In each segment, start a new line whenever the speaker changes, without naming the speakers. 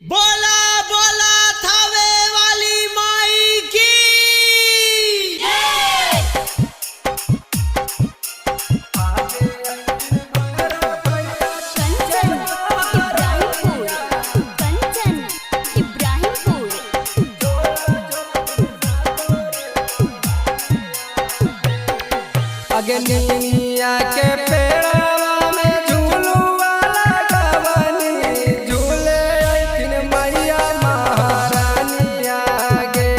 बोला बोला थावे वाली माई की
कंचन इब्राहिमपुर
अगनिया के पेड़वा में झूलुआ लगवनी झूले अइथिन मैया महारानिया गे।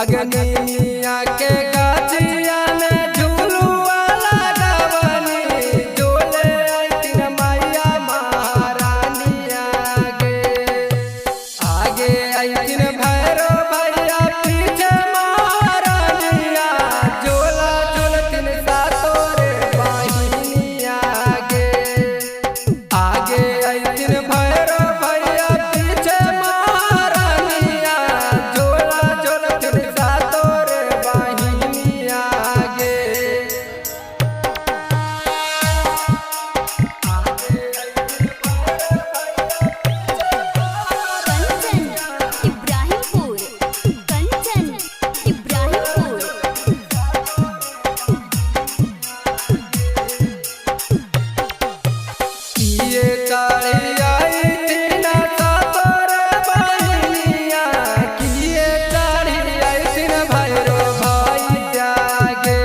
अगनिया के गाछिया में झूलुआ लगवनी झूले अइथिन मैया महारानिया गे। आगे अइथिन भैरो भैया पीछे महारानिया झूला झूलथिन सातोरे बहिनिया गे। आगे अइथिन भैरो भैया पीछे महारानिया झूला झूलथिन सातोरे बहिनिया गे।
कंचन इब्राहिमपुर
किए चढ़ी अइथिन सातोरे बहिनिया किए चढ़ी अइथिन भैरो भैया गे।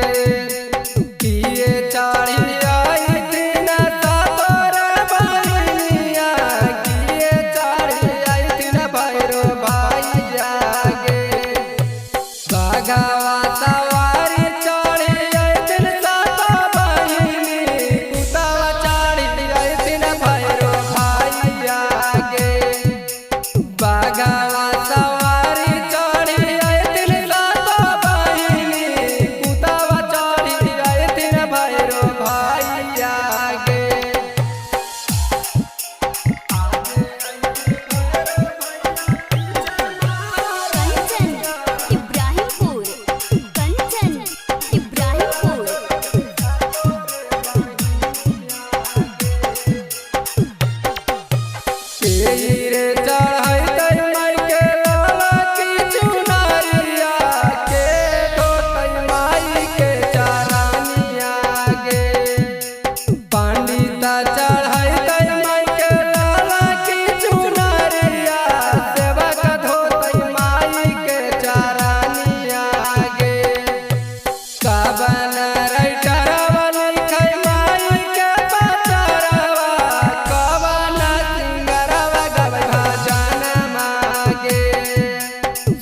किए चढ़ी अइथिन सातोरे बहिनिया किए चढ़ी अइथिन भैरो भैया गे। बाघवा सवारी चढ़ी अइथिन सातो बहिनी पुतवा चढ़ी अइथिन भैरो भैया गे। बाघवा सवारी चढ़ी अइथिन सातो बहिनी पुतवा चढ़ी अइथिन भैरो भैया गे।
कंचन इब्राहिमपुर
रे चढ़ैतै माई के लाला की चुनरिया के धोतै माई के चरनिया गे। पंडिता चढ़ैतै माई के लाला की चुनरिया सेवक धोतै माई के चरनिया गे। कवन रैटरवा लिखै माई के पचरवा कवन सिंगरवा गबै भजन मागे।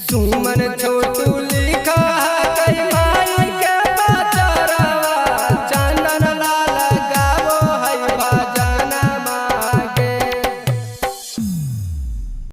सुमन छोड़